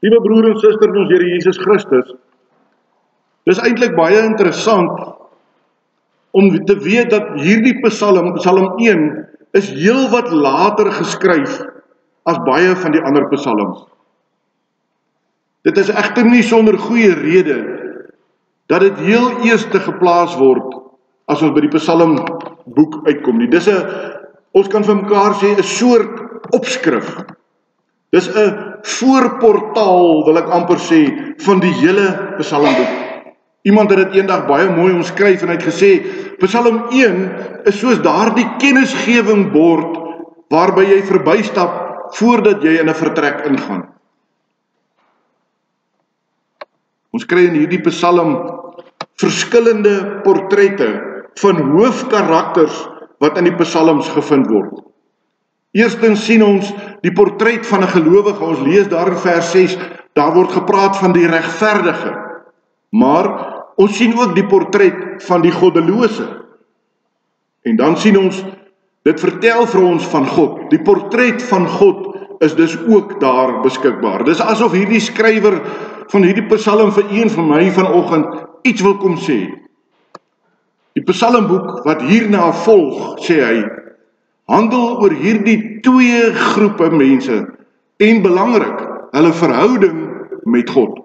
Liewe broer en suster in ons Here Jesus Christus, dis eintlik baie interessant om te weet dat hierdie Psalm, Psalm 1, is heel wat later geskryf as baie van die ander psalms. Dit is egter nie sonder goeie rede dat dit heel eerste geplaas word as ons by die psalmboek uitkom nie. Dis ons kan vir mekaar sê, 'n soort opskrif. Dis 'n voorportaal, wil ek amper sê, van die hele psalmboek. Iemand het dit eendag baie mooi omskryf en hy het gesê, Psalm 1 is soos daardie kennisgewing bord waarby jy verbystap voordat jy in 'n vertrek ingaan. Ons kry in hierdie psalm verskillende portrette van hoofkarakters wat in die psalms gevind word. Eerstens sien ons die portret van 'n gelowige. Ons lees daar in vers 6, daar word gepraat van die regverdige. Maar ons sien ook die portret van die goddelose. En dan sien ons, dit vertel vir ons van God. Die portret van God is dus ook daar beskikbaar. Dis asof hierdie skrywer van hierdie psalm vir een van my vanoggend iets wil kom sê. Die psalmboek wat hierna volg, sê hy, handel oor hierdie twee groepe mense en belangrik, hulle verhouding met God.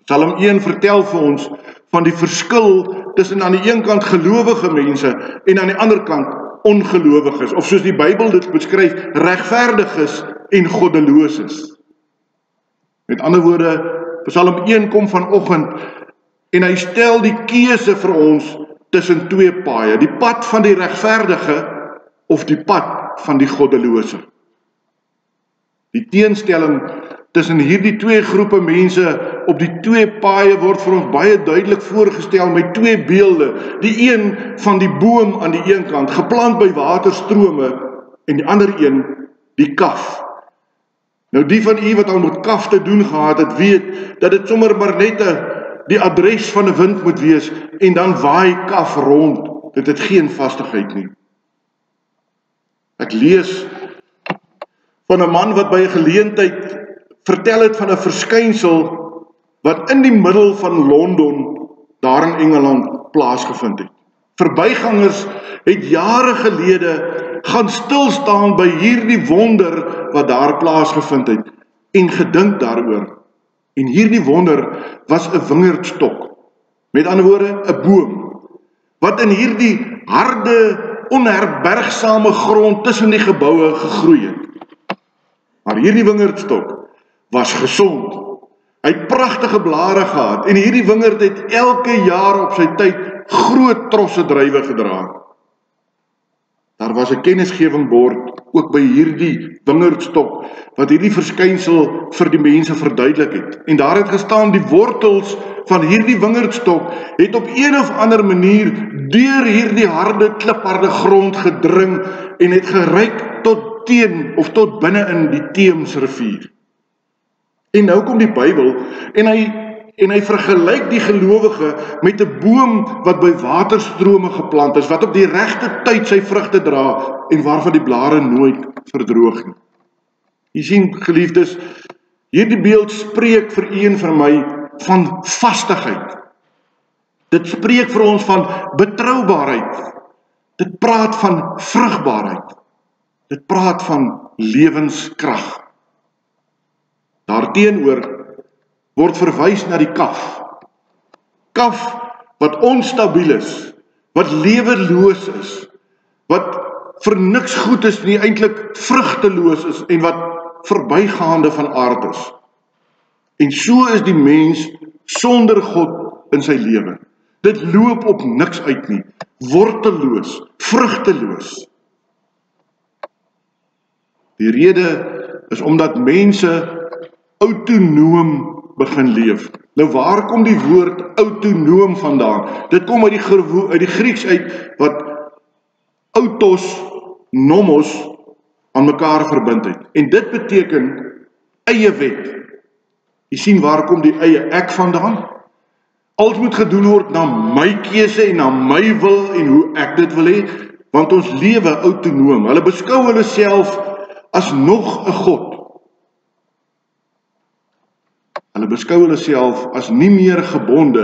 Psalm 1 vertel vir ons van die verskil tussen aan die een kant gelowige mense en aan die ander kant ongelowiges, of soos die Bybel dit beskryf, regverdiges en goddeloses. Met ander woorde, Psalm 1 kom vanoggend en hy stel die keuse vir ons tussen twee paaie, die pad van die regverdige of die pad van die goddelose. Die teenstelling tussen hierdie twee groepe mense op die twee paaie word vir ons baie duidelik voorgestel met twee beelde. Die een van die boom aan die een kant, geplant by waterstrome, en die ander een, die kaf. Nou die van u wat al met kaf te doen gehad het, weet dat dit sommer maar net die adres van 'n wind moet wees en dan waai kaf rond. Dit het geen vastigheid nie. Ek lees van 'n man wat by 'n geleentheid vertel het van 'n verskynsel wat in die middel van Londen, daar in Engeland, plaasgevind het. Verbygangers het jare gelede gaan stilstaan by hierdie wonder wat daar plaasgevind het en gedink daaroor. En hierdie wonder was 'n wingerdstok. Met ander woorde, 'n boom wat in hierdie harde, onherbergsame grond tussen die geboue gegroei het. Maar hierdie wingerdstok was gesond. Hy het pragtige blare gehad en hierdie wingerd het elke jaar op sy tyd groot trosse druiwe gedra. Daar was 'n kennisgewingbord ook by hierdie wingerdstok wat hierdie verskynsel vir die mense verduidelik het. En daar het gestaan, die wortels van hierdie wingerdstok het op een of ander manier deur hierdie harde, klipharde grond gedring en het gereik tot teen of tot binne in die Theemsrivier. En nou kom die Bybel en hy vergelyk die gelowige met 'n boom wat by waterstrome geplant is, wat op die regte tyd sy vrugte dra en waarvan die blare nooit verdroog nie. Jy sien, geliefdes, hierdie beeld spreek vir u en vir my van vastigheid. Dit spreek vir ons van betroubaarheid. Dit praat van vrugbaarheid. Dit praat van lewenskrag. Daarteenoor word verwys na die kaf. Kaf wat onstabiel is, wat leweloos is, wat vir niks goed is nie, eintlik vrugteloos is en wat verbygaande van aard is. En so is die mens sonder God in sy lewe. Dit loop op niks uit nie, worteloos, vrugteloos. Die rede is omdat mense autonoom begin leef. Nou waar kom die woord autonoom vandaan? Dit kom uit die Grieks uit wat autos, nomos aan mekaar verbind het. En dit beteken eie wet. Jy sien waar kom die eie ek vandaan? Alles moet gedoen word na my keuse en na my wil en hoe ek dit wil hê, want ons lewe autonoom. Hulle beskou hulle self as nog 'n God. Hulle beskou hulle self as nie meer gebonde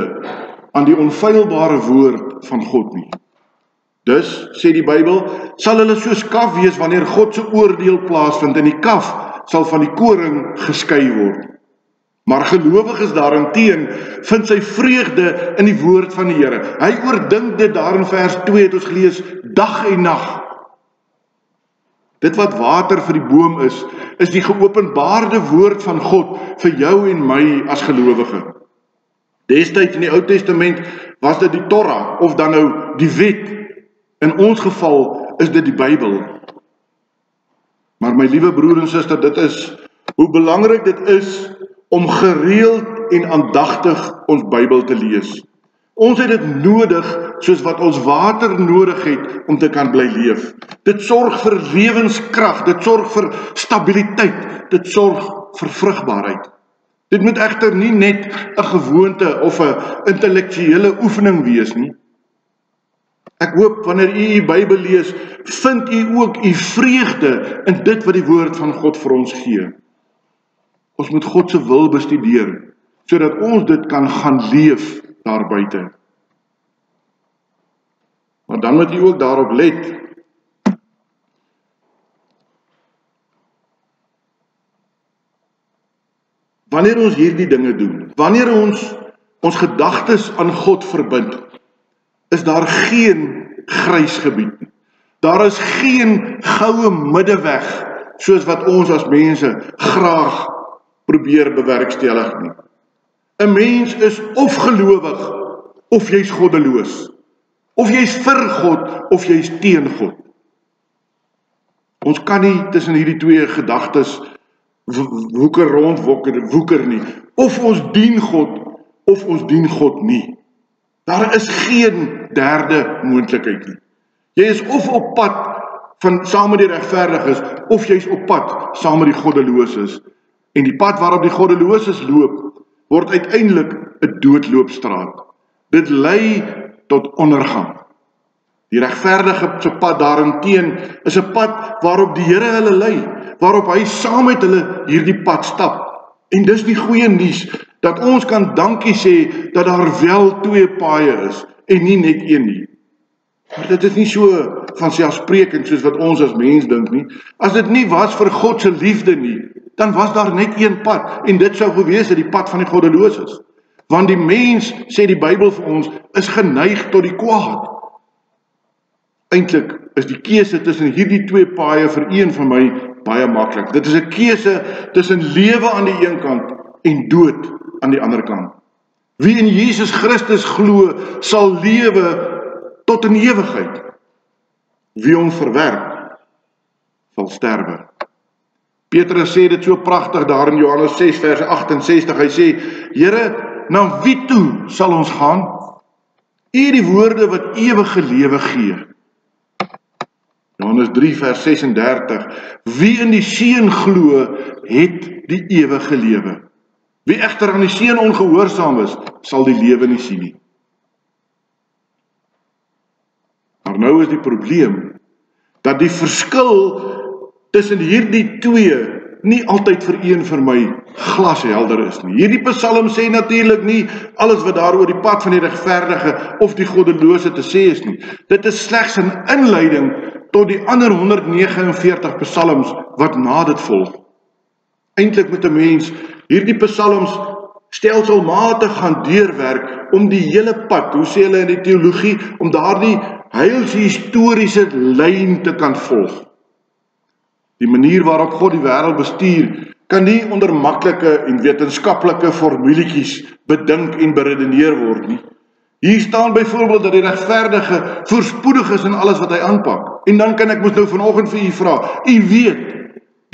aan die onfeilbare woord van God nie. Dus, sê die Bybel, sal hulle soos kaf wees wanneer God se oordeel plaasvind en die kaf sal van die koring geskei word. Maar gelowiges daarenteen vind sy vreugde in die woord van die Here. Hy oordink dit daar in vers 2 het ons gelees, dag en nag. Dit wat water vir die boom is die geopenbaarde woord van God vir jou en my as gelowige. Destyds in die Ou Testament was dit die Torah of dan nou die wet. In ons geval is dit die Bybel. Maar my liewe broer en suster, dit is hoe belangrik dit is om gereeld en aandagtig ons Bybel te lees. Ons het dit nodig soos wat ons water nodig het om te kan bly leef. Dit sorg vir lewenskrag, dit sorg vir stabiliteit, dit sorg vir vrugbaarheid. Dit moet egter nie net 'n gewoonte of 'n intellektuele oefening wees nie. Ek hoop wanneer u Bybel lees, vind u ook u vreugde in dit wat die woord van God vir ons gee. Ons moet God se wil bestudeer, sodat ons dit kan gaan leef daar buite. Maar dan moet u ook daarop let. Wanneer ons hierdie dinge doen, wanneer ons gedagtes aan God verbind, is daar geen grys gebied nie. Daar is geen goue middeweg, soos wat ons as mense graag probeer bewerkstellig nie. 'n Mens is of gelowig, of jy's goddeloos. Of jy's vir God, of jy's teen God. Ons kan nie tussen hierdie twee gedagtes woeker nie. Of ons dien God, of ons dien God nie. Daar is geen derde moontlikheid nie. Jy is of op pad saam met die regverdiges, of jy's op pad saam met die goddeloses. En die pad waarop die goddeloses loop, word uiteindelik 'n doodloopstraat. Dit lei tot ondergang. Die regverdige se pad daarenteen is 'n pad waarop die Here hulle lei, waarop hy saam met hulle hierdie pad stap. En dis die goeie nuus, dat ons kan dankie sê dat daar wel twee paaie is en nie net een nie. Maar dit is nie so vanselfsprekend soos wat ons as mens dink nie. As dit nie was vir God se liefde nie, dan was daar net een pad en dit sou gewees het die pad van die goddeloses. Want die mens, sê die Bybel vir ons, is geneig tot die kwaad. Eintlik is die keuse tussen hierdie twee paaie vir een van my baie maklik. Dit is 'n keuse tussen lewe aan die een kant en dood aan die ander kant. Wie in Jesus Christus glo, sal lewe tot in ewigheid. Wie hom verwerp, sal sterwe. Petrus sê dit so pragtig daar in Johannes 6 vers 68. Hy sê, Here, na wie toe sal ons gaan? U die woorde wat ewige lewe gee. Johannes 3 vers 36. Wie in die Seun glo, het die ewige lewe. Wie egter aan die Seun ongehoorsaam is, sal die lewe nie sien nie. Maar nou is die probleem, dat die verskil tussen hierdie twee nie altyd vir een vir my glashelder is nie. Hierdie Psalm sê natuurlik nie alles wat daar oor die pad van die regverdige of die goddelose te sê is nie. Dit is slegs 'n inleiding tot die ander 149 psalms wat na dit volg. Eintlik moet 'n mens hierdie psalms stelselmatig gaan deurwerk om die hele pad, hoe sê hulle in die teologie, om daardie heilshistoriese lyn te kan volg. Die manier waarop God die wêreld bestuur, kan nie onder maklike en wetenskaplike formulietjies bedink en beredeneer word nie. Hier staan byvoorbeeld dat die regverdige voorspoedig is in alles wat hy aanpak. En dan kan ek mos nou vanoggend vir u vra, u weet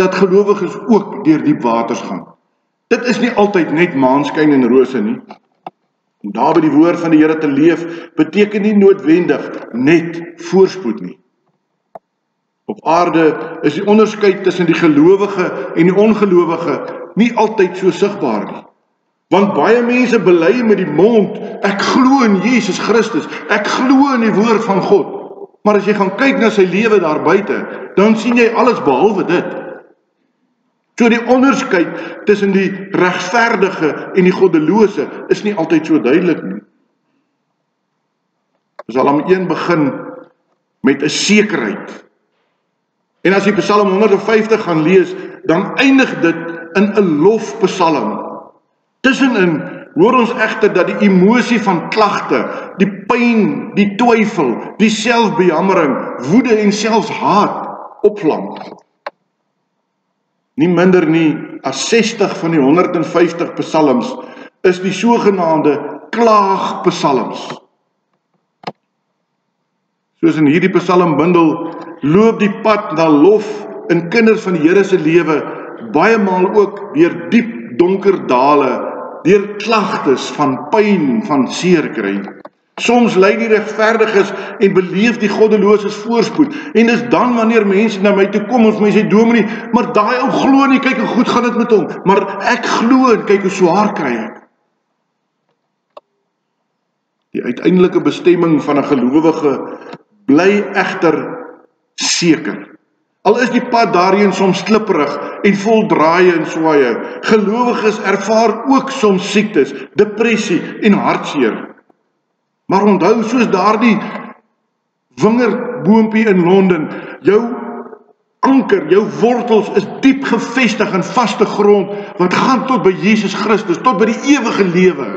dat gelowiges ook deur diep waters gaan. Dit is nie altyd net maanskyn en rose nie. Om daar by die woord van die Here te leef, beteken nie noodwendig net voorspoed nie. Op aarde is die onderskeid tussen die gelowige en die ongelowige nie altyd so sigbaar nie. Want baie mense bely met die mond, ek glo in Jesus Christus, ek glo in die woord van God. Maar as jy gaan kyk na sy lewe daar buite, dan sien jy alles behalwe dit. So die onderskeid tussen die regverdige en die goddelose is nie altyd so duidelik nie. Psalm 1 begin met 'n sekerheid. En as jy Psalm 150 gaan lees, dan eindig dit in 'n lofpsalm. Tussenin hoor ons egter dat die emosie van klagte, die pyn, die twyfel, die selfbejammering, woede en selfs haat opvlam. Nie minder nie as 60 van die 150 psalms is die sogenaamde klaagpsalms. Soos in hierdie psalmbundel loop die pad na lof in kinders van die Here se lewe baie maal ook deur diep donker dale, deur klagtes van pyn, van seer kry. Soms ly die regverdiges en beleef die goddeloses voorspoed. En dis dan wanneer mense na my toe kom of my sê, Dominee, maar daai ou glo nie, kyk hoe goed gaan dit met hom. Maar ek glo en kyk hoe swaar kry ek. Die uiteindelike bestemming van 'n gelowige bly egter seker. Al is die pad daarheen soms slipperig en vol draaie en swaaye. Gelowiges ervaar ook soms siektes, depressie en hartseer. Maar onthou, soos daardie wingerdboompie in Londen, jou anker, jou wortels is diep gevestig in vaste grond, wat gaan tot by Jesus Christus, tot by die ewige lewe.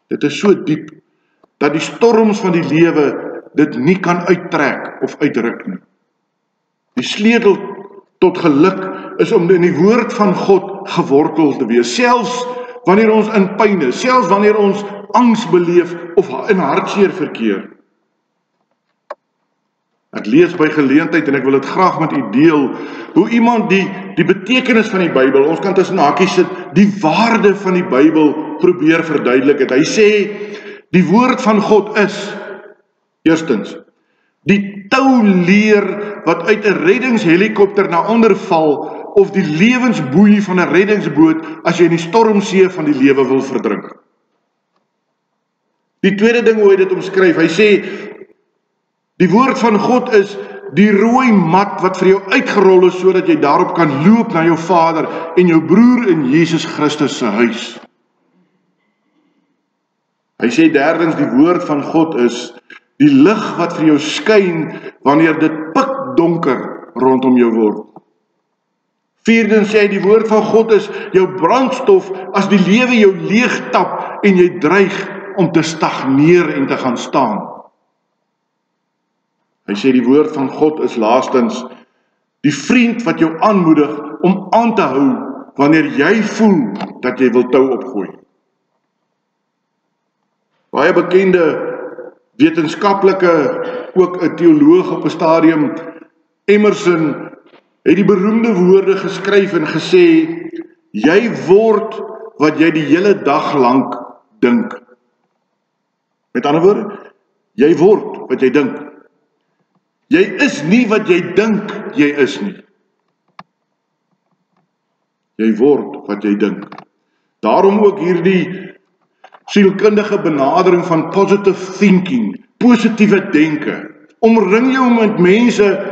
Dit is so diep, dat die storms van die lewe dit nie kan uittrek of uitruk nie. Die sleutel tot geluk is om in die woord van God gewortel te wees, selfs wanneer ons in pyn is, selfs wanneer ons angs beleef of in hartseer verkeer. Ek lees by geleentheid en ek wil dit graag met u deel, hoe iemand die betekenis van die Bybel, ons kan tussen hakies sit, die waarde van die Bybel probeer verduidelik het. Hy sê, die woord van God is, eerstens, die touleer wat uit 'n reddingshelikopter na onder val, of die lewensboei van 'n reddingsboot as jy in die stormsee van die lewe wil verdrink. Die tweede ding hoe hy dit omskryf, hy sê, die woord van God is die rooi mat wat vir jou uitgerol is, sodat jy daarop kan loop na jou Vader en jou broer in Jesus Christus se huis. Hy sê derdens, die woord van God is die lig wat vir jou skyn wanneer dit pikdonker rondom jou word. Vierdens sê hy, die woord van God is jou brandstof as die lewe jou leeg tap en jy dreig om te stagneer en te gaan staan. Hy sê die woord van God is laastens die vriend wat jou aanmoedig om aan te hou wanneer jy voel dat jy wil tou opgooi. Baie bekende wetenskaplike, ook 'n teoloog op 'n stadium, Emerson, het die beroemde woorde geskryf en gesê, jy word wat jy die hele dag lank dink. Met ander woorde, jy word wat jy dink. Jy is nie wat jy dink jy is nie. Jy word wat jy dink. Daarom ook hierdie sielkundige benadering van positive thinking, positiewe denke. Omring jou met mense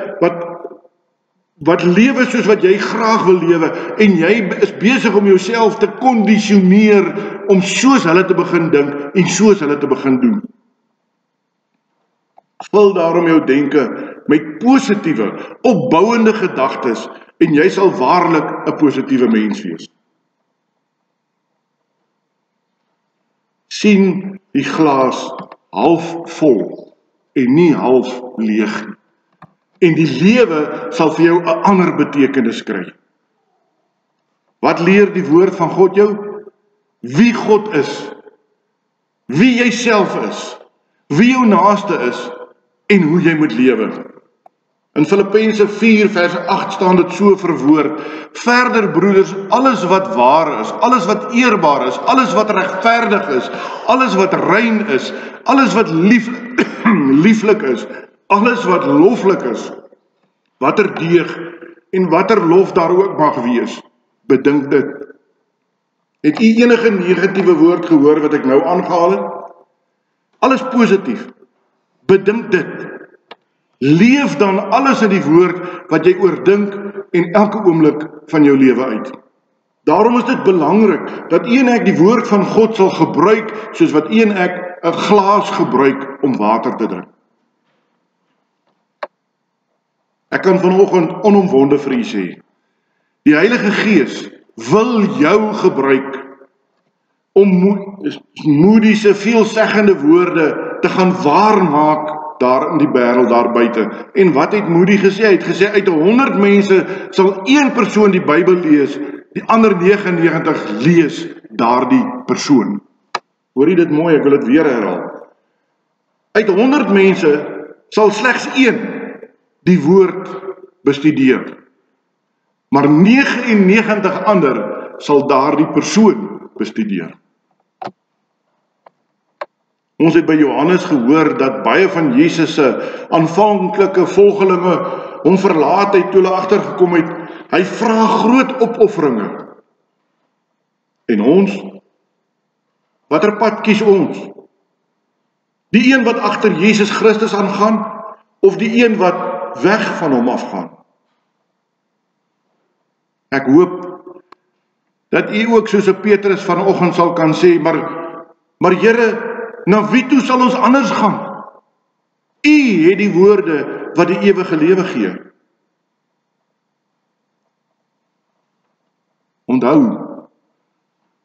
wat lewe soos wat jy graag wil lewe en jy is besig om jouself te kondisioneer om soos hulle te begin dink en soos hulle te begin doen. Vul daarom jou denke met positiewe, opbouende gedagtes en jy sal waarlik 'n positiewe mens wees. Sien die glas half vol en nie half leeg nie. En die lewe sal vir jou 'n ander betekenis kry. Wat leer die woord van God jou? Wie God is, wie jy self is, wie jou naaste is en hoe jy moet lewe. In Filippense 4 vers 8 staan dit so verwoord: verder broeders, alles wat waar is, alles wat eerbaar is, alles wat regverdig is, alles wat rein is, alles wat lieflik is, alles wat loflik is, watter deeg en watter lof daar ook mag wees, bedink dit. Het u enige negatiewe woord gehoor wat ek nou aangehaal het? Alles positief. Bedink dit. Leef dan alles in die woord wat jy oordink en elke oomblik van jou lewe uit. Daarom is dit belangrik dat u en ek die woord van God sal gebruik soos wat u en ek 'n glas gebruik om water te drink. Ek kan vanoggend onomwonde vir u sê, die Heilige Gees wil jou gebruik om Moody se veelzeggende woorde te gaan waarmaak daar in die wêreld daar buite. En wat het Moody gesê? Hy het gesê uit 100 mense sal een persoon die Bybel lees, die ander 99 lees daardie persoon. Hoor jy dit mooi? Ek wil dit weer herhaal. Uit 100 mense sal slegs een die woord bestudeer. Maar 99 ander sal daardie persoon bestudeer. Ons het by Johannes gehoor dat baie van Jesus se aanvanklike volgelinge hom verlaat het toe hulle agtergekom het. Hy vra groot opofferinge. En ons? Watter pad kies ons? Die een wat agter Jesus Christus aangaan of die een wat weg van hom afgaan? Ek hoop dat u ook soos 'n Petrus vanoggend sal kan sê, maar Here, na wie toe sal ons anders gaan? U het die woorde wat die ewige lewe gee. Onthou,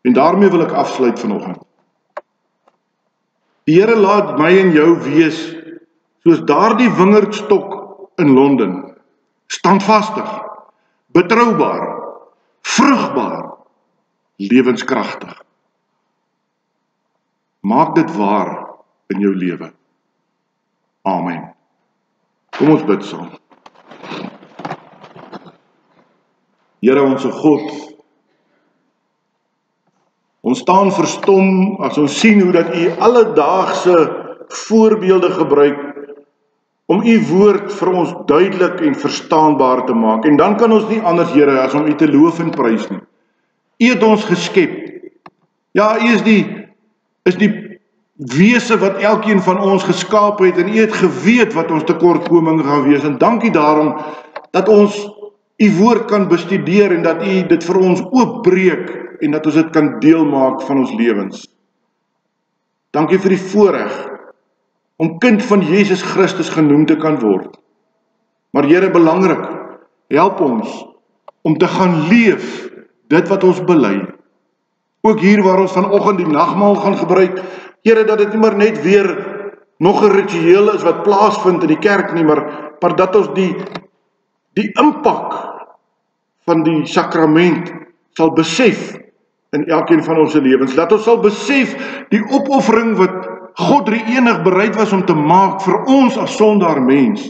en daarmee wil ek afsluit vanoggend. Die Here laat my en jou wees soos daardie wingerdstok in Londen, standvastig, betroubaar, vrugbaar, lewenskragtig. Maak dit waar in jou lewe. Amen. Kom ons bid saam. Here onse God, ons staan verstom as ons sien hoe dat u alledaagse voorbeelde gebruik om u woord vir ons duidelik en verstaanbaar te maak. En dan kan ons nie anders, Here, as om u te loof en prys nie. U het ons geskep. Ja, u is die wese wat elkeen van ons geskaap het en u het geweet wat ons tekortkominge gaan wees. En dankie daarom dat ons u woord kan bestudeer en dat u dit vir ons oopbreek en dat ons dit kan deel maak van ons lewens. Dankie vir die voorreg om kind van Jesus Christus genoem te kan word. Maar Here, belangrik, help ons om te gaan leef dit wat ons bely. Ook hier waar ons vanoggend die nagmaal gaan gebruik, Here, dat dit nie maar net weer nog 'n ritueel is wat plaasvind in die kerk nie, maar dat ons die impak van die sakrament sal besef in elkeen van ons lewens. Dat ons sal besef die opoffering wat God drie-enig bereid was om te maak vir ons as sondaar mens.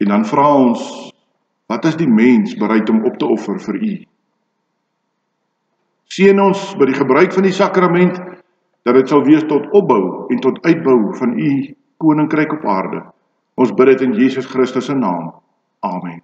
En dan vra ons, wat is die mens bereid om op te offer vir u? Seën ons by die gebruik van die sakrament, dat dit sal wees tot opbou en tot uitbou van u koninkryk op aarde. Ons bid dit in Jesus Christus se naam. Amen.